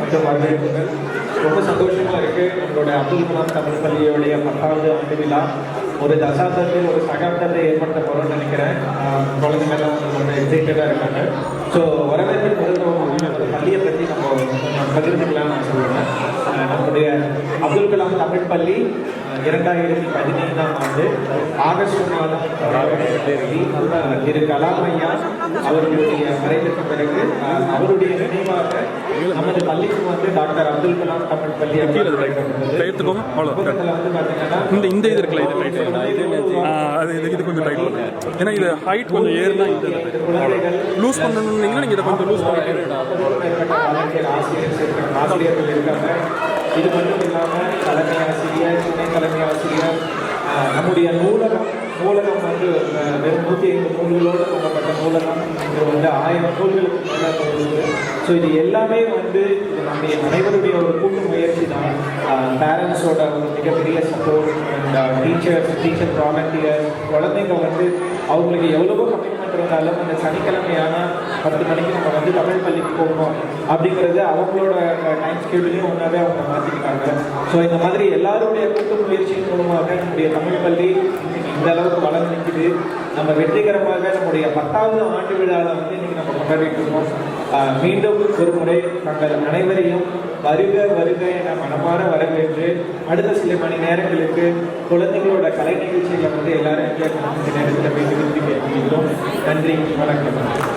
மற்றும் வரவேற்புகள். ரொம்ப சந்தோஷமாக இருக்குது. நம்மளோட அப்துல் கலாம் தமிழ் பள்ளியோடைய 10வது ஆண்டு விழா ஒரு தசாப்தத்தில் ஒரு சகாப்தத்தை ஏற்படுத்த போகிறோம்னு நினைக்கிறேன். குழந்தைங்கள்லாம் ரொம்ப எக்ஸைட்டடாக இருக்காங்க. ஸோ வரவேற்பு முதல்ல பள்ளியை பற்றி நம்ம பகிர்ந்துக்கலாம்னு நான் சொல்லுவேன். நம்முடைய அப்துல் கலாம் தமிழ் பள்ளி 2015ஆம் ஆண்டு ஆகஸ்ட் மாதம் திரு கலாம் ஐயா அவர்களுடைய மறைவுக்கு பிறகு அவருடைய நினைவாக நமது பள்ளிக்கு வந்து டாக்டர் அப்துல் கலாம் தமிழ் பள்ளி இந்த இது இருக்குல்ல, இது கொஞ்சம் டைட் பண்ணுங்க. ஏன்னா இது ஹைட் கொஞ்சம் ஏறுனா இது லூஸ் பண்ணணும்னீங்கன்னா நீங்கள் இதை கொஞ்சம் லூஸ் பண்ணிட்டு ஆசிரியர்கள் இருக்காங்க. இது மட்டும் இல்லாமல் தலைமை ஆசிரியர், துணை தலைமை ஆசிரியர், நம்முடைய நூலகம் வந்து வெறும் 105 நூல்களோடு கொண்டப்பட்ட நூலகம். இது வந்து 1000 நூல்களுக்கு மேலே போகுது. ஸோ இது எல்லாமே வந்து நம்முடைய அனைவருடைய ஒரு கூட்டு முயற்சி தான். பேரண்ட்ஸோட ஒரு மிகப்பெரிய சப்போர்ட் அண்ட் டீச்சர் வாலண்டியர்ஸ். குழந்தைங்க வந்து அவங்களுக்கு எவ்வளவோ கமிட்மெண்ட் இருந்தாலும் அந்த சனிக்கிழமையான 10 மணிக்கு நம்ம வந்து தமிழ் பள்ளிக்கு போகணும் அப்படிங்கிறது அவங்களோட டைம் ஸ்கெடியூலையும் ஒன்றாவே அவங்க மாற்றிக்கிட்டாங்க. ஸோ இந்த மாதிரி எல்லாருடைய கூட்டு முயற்சியின் மூலமாக நம்முடைய தமிழ் பள்ளி இந்த அளவுக்கு வளர்ந்து நிற்குது. நம்ம வெற்றிகரமாக நம்முடைய 10வது ஆண்டு விழாவில் வந்து இன்னைக்கு நம்ம கொண்டாடிட்டு இருக்கோம். மீண்டும் ஒரு முறை நாங்கள் அனைவரையும் வருக என மனமாற வரவேற்று அடுத்த சில மணி நேரங்களுக்கு குழந்தைகளோட கலை நிகழ்ச்சிகளை வந்து எல்லாரும் என்ஜாய் பண்ண நேரத்தில் போய் விரும்பி கேட்கிறோம். நன்றி, வணக்கம்.